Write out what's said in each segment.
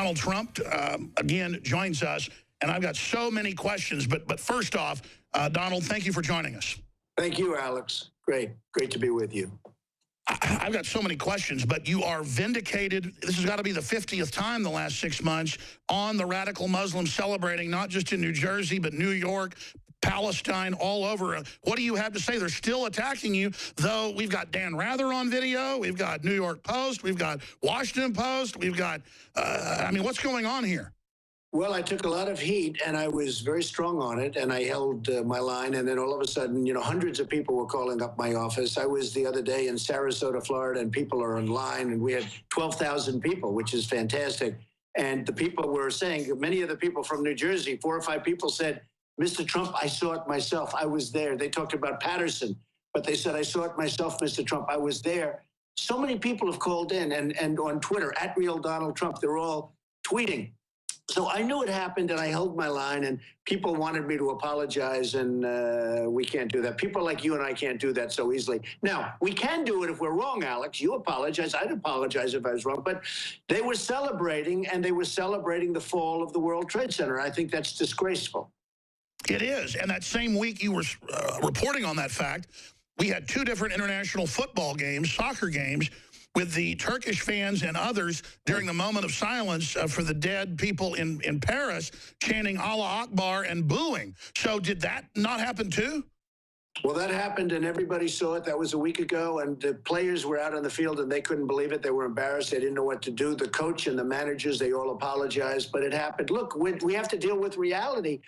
Donald Trump, again, joins us, and I've got so many questions. But first off, Donald, thank you for joining us. Thank you, Alex. Great to be with you. I've got so many questions, but you are vindicated. This has got to be the 50th time the last 6 months on the radical Muslims celebrating, not just in New Jersey, but New York, Palestine, all over. What do you have to say? They're still attacking you, though we've got Dan Rather on video, we've got New York Post, we've got Washington Post, we've got, I mean, what's going on here? Well, I took a lot of heat, and I was very strong on it, and I held my line, and then all of a sudden, you know, hundreds of people were calling up my office. I was the other day in Sarasota, Florida, and people are online, and we had 12,000 people, which is fantastic. And the people were saying, many of the people from New Jersey, 4 or 5 people said, Mr. Trump, I saw it myself. I was there. They talked about Patterson, but they said, I saw it myself, Mr. Trump. I was there. So many people have called in, and on Twitter, @RealDonaldTrump, they're all tweeting. So I knew it happened, and I held my line, and people wanted me to apologize, and we can't do that. People like you and I can't do that so easily. Now, we can do it if we're wrong, Alex. You apologize. I'd apologize if I was wrong. But they were celebrating, and they were celebrating the fall of the World Trade Center. I think that's disgraceful. It is, and that same week you were reporting on that fact, we had 2 different international football games, soccer games, with the Turkish fans and others during the moment of silence for the dead people in Paris, chanting Allah Akbar and booing. So did that not happen too? Well, that happened, and everybody saw it. That was a week ago, and the players were out on the field, and they couldn't believe it. They were embarrassed. They didn't know what to do. The coach and the managers, they all apologized, but it happened. Look, we have to deal with reality.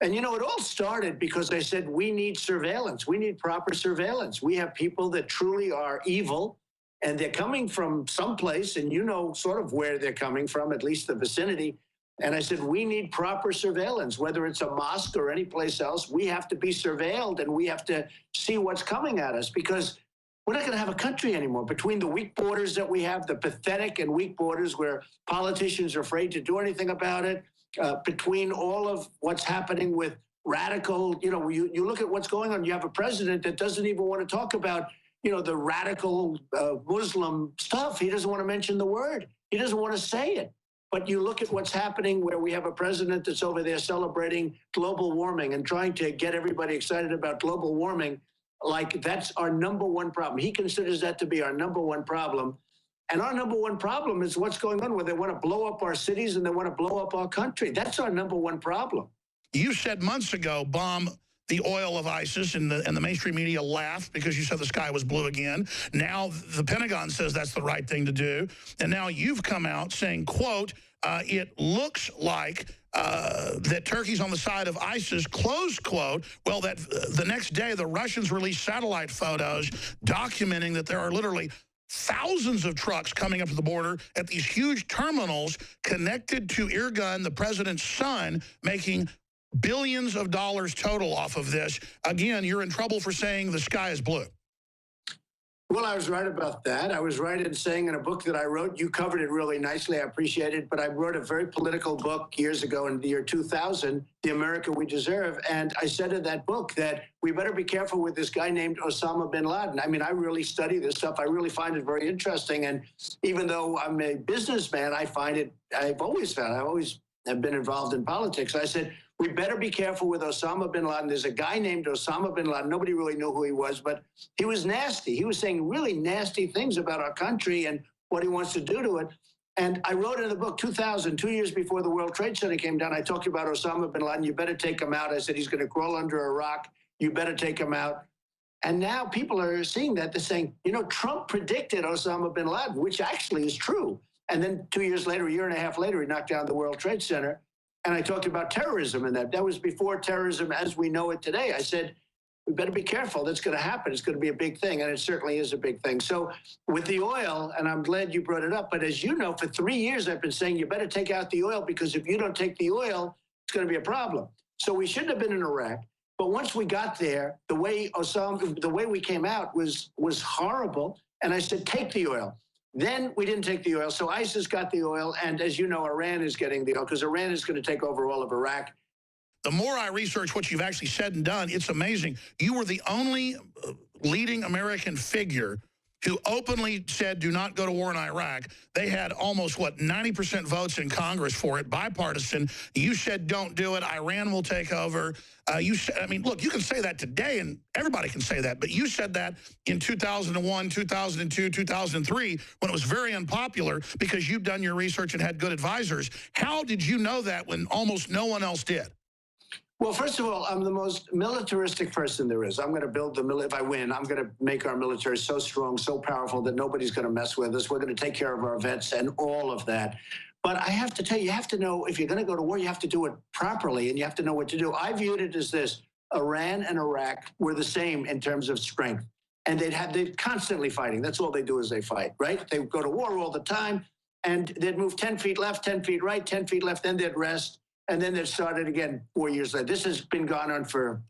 And, you know, it all started because I said we need surveillance. We need proper surveillance. We have people that truly are evil, and they're coming from someplace, and you know sort of where they're coming from, at least the vicinity. And I said, we need proper surveillance, whether it's a mosque or any place else. We have to be surveilled, and we have to see what's coming at us, because we're not going to have a country anymore. Between the weak borders that we have, the pathetic and weak borders where politicians are afraid to do anything about it, between all of what's happening with radical, you know, you look at what's going on. You have a president that doesn't even want to talk about, you know, the radical Muslim stuff. He doesn't want to mention the word. He doesn't want to say it. But you look at what's happening where we have a president that's over there celebrating global warming and trying to get everybody excited about global warming, like that's our #1 problem. He considers that to be our #1 problem. And our #1 problem is what's going on where they want to blow up our cities and they want to blow up our country. That's our #1 problem. You said months ago, bomb the oil of ISIS, and the mainstream media laughed because you said the sky was blue again. Now the Pentagon says that's the right thing to do. And now you've come out saying, quote, it looks like that Turkey's on the side of ISIS, close quote. Well, that the next day, the Russians released satellite photos documenting that there are literally thousands of trucks coming up to the border at these huge terminals connected to Erdogan, the president's son, making billions of dollars total off of this. Again, you're in trouble for saying the sky is blue. Well, I was right about that. I was right in saying in a book that I wrote, you covered it really nicely, I appreciate it, but I wrote a very political book years ago in the year 2000, The America We Deserve, and I said in that book that we better be careful with this guy named Osama bin Laden. I mean, I really study this stuff. I really find it very interesting, and even though I'm a businessman, I always have been involved in politics. I said, we better be careful with Osama bin Laden. There's a guy named Osama bin Laden. Nobody really knew who he was, but he was nasty. He was saying really nasty things about our country and what he wants to do to it. And I wrote in the book, 2000, 2 years before the World Trade Center came down, I talked about Osama bin Laden. You better take him out. I said, he's going to crawl under a rock. You better take him out. And now people are seeing that. They're saying, you know, Trump predicted Osama bin Laden, which actually is true. And then 2 years later, a year and a half later, he knocked down the World Trade Center. And I talked about terrorism and that was before terrorism as we know it today. I said, we better be careful. That's going to happen. It's going to be a big thing. And it certainly is a big thing. So with the oil, and I'm glad you brought it up, but as you know, for 3 years, I've been saying you better take out the oil, because if you don't take the oil, it's going to be a problem. So we shouldn't have been in Iraq. But once we got there, the way we came out was horrible. And I said, take the oil. Then we didn't take the oil, so ISIS got the oil, and as you know, Iran is getting the oil, because Iran is going to take over all of Iraq. The more I research what you've actually said and done, it's amazing. You were the only leading American figure who openly said do not go to war in Iraq. They had almost, what, 90% votes in Congress for it, bipartisan. You said don't do it. Iran will take over. I mean, look, you can say that today, and everybody can say that, but you said that in 2001, 2002, 2003, when it was very unpopular because you've done your research and had good advisors. How did you know that when almost no one else did? Well, first of all, I'm the most militaristic person there is. I'm going to build the military. If I win, I'm going to make our military so strong, so powerful that nobody's going to mess with us. We're going to take care of our vets and all of that. But I have to tell you, you have to know if you're going to go to war, you have to do it properly, and you have to know what to do. I viewed it as this. Iran and Iraq were the same in terms of strength. And they'd constantly fighting. That's all they do is they fight, right? They go to war all the time, and they'd move 10 feet left, 10 feet right, 10 feet left, then they'd rest. And then they started again 4 years later. This has been going on for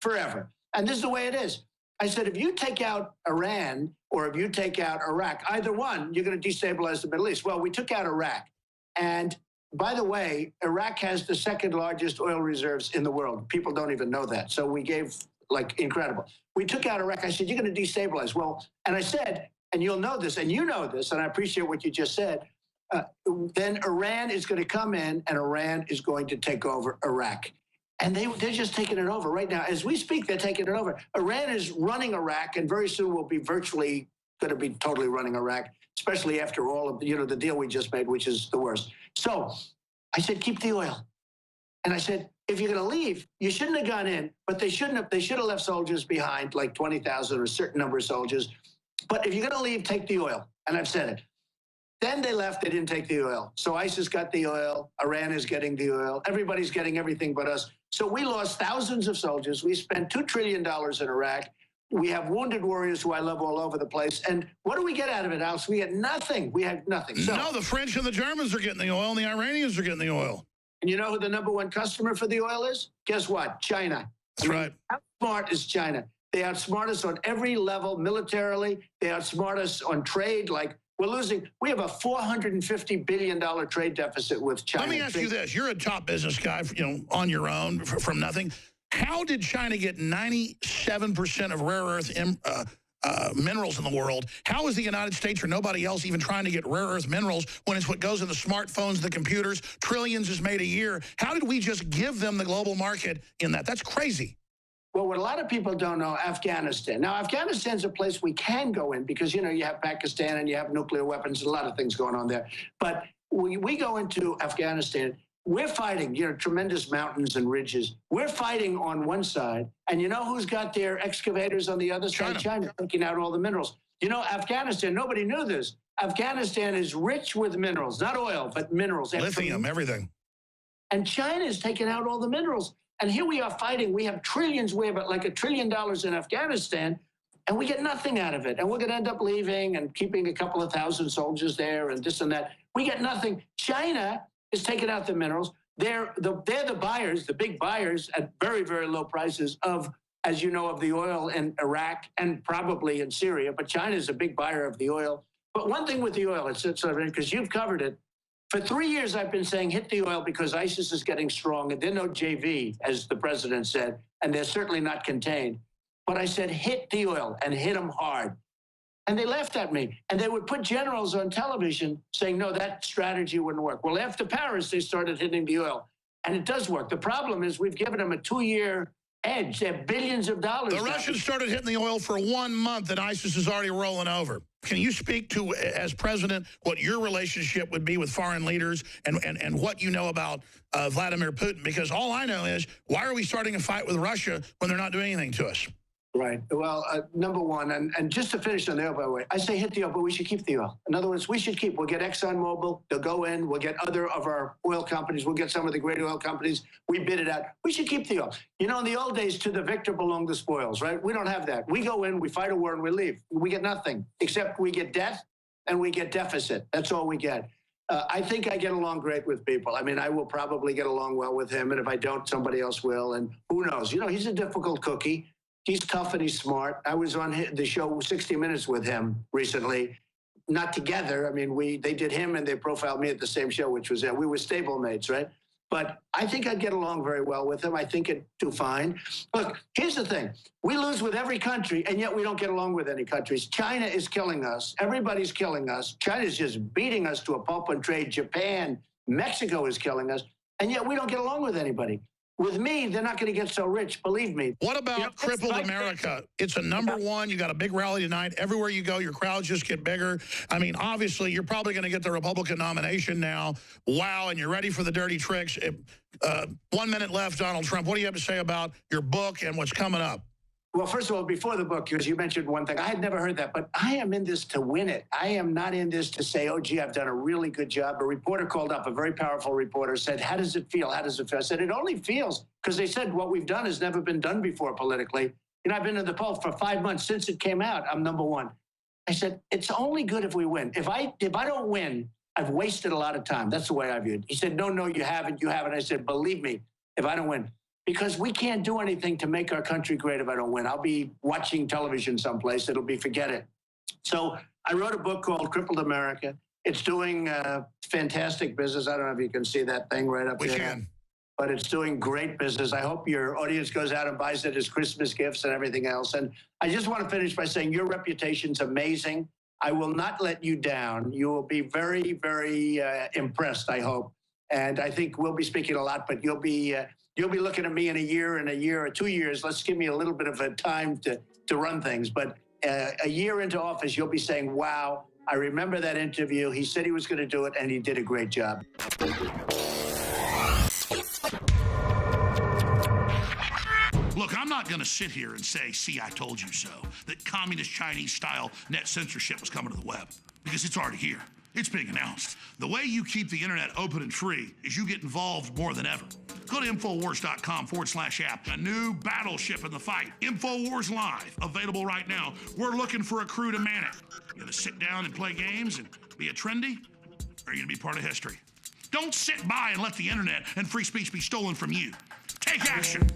forever. And this is the way it is. I said, if you take out Iran or if you take out Iraq, either one, you're going to destabilize the Middle East. Well, we took out Iraq. And by the way, Iraq has the second largest oil reserves in the world. People don't even know that. So we gave, like, incredible. We took out Iraq. I said, you're going to destabilize. Well, and I said, and you'll know this, and you know this, and I appreciate what you just said, then Iran is going to come in and Iran is going to take over Iraq. And they're just taking it over right now. As we speak, they're taking it over. Iran is running Iraq, and very soon will be virtually going to be totally running Iraq, especially after all of the deal we just made, which is the worst. So I said, keep the oil. And I said, if you're going to leave, you shouldn't have gone in, but they should have left soldiers behind, like 20,000 or a certain number of soldiers. But if you're going to leave, take the oil. And I've said it. Then they left, they didn't take the oil. So ISIS got the oil, Iran is getting the oil, everybody's getting everything but us. So we lost thousands of soldiers. We spent $2 trillion in Iraq. We have wounded warriors who I love all over the place. And what do we get out of it, Alice? We get nothing. We have nothing. So, no, the French and the Germans are getting the oil, and the Iranians are getting the oil. And you know who the #1 customer for the oil is? Guess what? China. That's right. How smart is China? They outsmart us on every level militarily. They outsmart us on trade, like, we have a $450 billion trade deficit with China. Let me ask you this. You're a top business guy, on your own from nothing. How did China get 97% of rare earth minerals in the world? How is the United States or nobody else even trying to get rare earth minerals when it's what goes in the smartphones, the computers, trillions is made a year? How did we just give them the global market in that? That's crazy. Well, what a lot of people don't know, Afghanistan. Now, Afghanistan's a place we can go in because, you have Pakistan and you have nuclear weapons and a lot of things going on there. But we go into Afghanistan, we're fighting, tremendous mountains and ridges. We're fighting on one side. And you know who's got their excavators on the other side? China, taking out all the minerals. Afghanistan, nobody knew this. Afghanistan is rich with minerals, not oil, but minerals. Lithium, everything. And China is taking out all the minerals. And here we are fighting. We have trillions. We have like $1 trillion in Afghanistan, and we get nothing out of it. And we're going to end up leaving and keeping a couple of thousand soldiers there and this and that. We get nothing. China is taking out the minerals. They're the buyers, the big buyers at very, very low prices of, as you know, of the oil in Iraq and probably in Syria. But China is a big buyer of the oil. But one thing with the oil, it's sort of, because you've covered it, for 3 years, I've been saying hit the oil because ISIS is getting strong, and they're no JV, as the president said, and they're certainly not contained. But I said hit the oil and hit them hard. And they laughed at me. And they would put generals on television saying, no, that strategy wouldn't work. Well, after Paris, they started hitting the oil. And it does work. The problem is we've given them a 2-year edge. They have billions of dollars. The Russians started hitting the oil for 1 month, and ISIS is already rolling over. Can you speak to, as president, what your relationship would be with foreign leaders and what you know about Vladimir Putin? Because all I know is, why are we starting a fight with Russia when they're not doing anything to us? Right. Well, #1, and just to finish on the oil, by the way, I say hit the oil, but we should keep the oil. In other words, we'll get ExxonMobil, they'll go in, we'll get other of our oil companies, we'll get some of the great oil companies, we bid it out. We should keep the oil. In the old days, to the victor belong the spoils, right? We don't have that. We go in, we fight a war, and we leave. We get nothing, except we get debt and we get deficit. That's all we get. I think I get along great with people. I mean, I will probably get along well with him, and if I don't, somebody else will, and who knows? He's a difficult cookie. He's tough and he's smart. I was on the show 60 Minutes with him recently. Not together. I mean, they did him and they profiled me at the same show, which was we were stablemates, right? but I think I'd get along very well with him. I think it'd do fine. Look, here's the thing. We lose with every country, and yet we don't get along with any countries. China is killing us. Everybody's killing us. China's just beating us to a pulp and trade. Japan, Mexico is killing us, and yet we don't get along with anybody. With me, they're not going to get so rich, believe me. What about Crippled America? It's a #1. You got a big rally tonight. Everywhere you go, your crowds just get bigger. I mean, obviously, you're probably going to get the Republican nomination now. Wow, and you're ready for the dirty tricks. 1 minute left, Donald Trump. What do you have to say about your book and what's coming up? Well, first of all, before the book, because you mentioned one thing, I had never heard that, but I am in this to win it. I am not in this to say, oh, gee, I've done a really good job. A reporter called up, a very powerful reporter, said, how does it feel? How does it feel? I said, it only feels, because they said what we've done has never been done before politically. You know, I've been in the poll for 5 months. Since it came out, I'm #1. I said, it's only good if we win. If I don't win, I've wasted a lot of time. That's the way I view it. He said, no, you haven't. I said, believe me, if I don't win. Because we can't do anything to make our country great if I don't win. I'll be watching television someplace. It'll be forget it. So I wrote a book called Crippled America. It's doing fantastic business. I don't know if you can see that thing right up there. We can. But it's doing great business. I hope your audience goes out and buys it as Christmas gifts and everything else. And I just want to finish by saying your reputation's amazing. I will not let you down. You will be very, very impressed, I hope. And I think we'll be speaking a lot, but you'll be looking at me in a year or 2 years. Let's give me a little bit of a time to run things. But a year into office, you'll be saying, wow, I remember that interview. He said he was going to do it, and he did a great job. Look, I'm not going to sit here and say, see, I told you so, that communist Chinese-style net censorship was coming to the web, because it's already here. It's being announced. The way you keep the internet open and free is you get involved more than ever. Go to Infowars.com/app. A new battleship in the fight. Infowars Live, available right now. We're looking for a crew to man it. You gonna sit down and play games and be a trendy? Or are you gonna be part of history? Don't sit by and let the internet and free speech be stolen from you. Take action.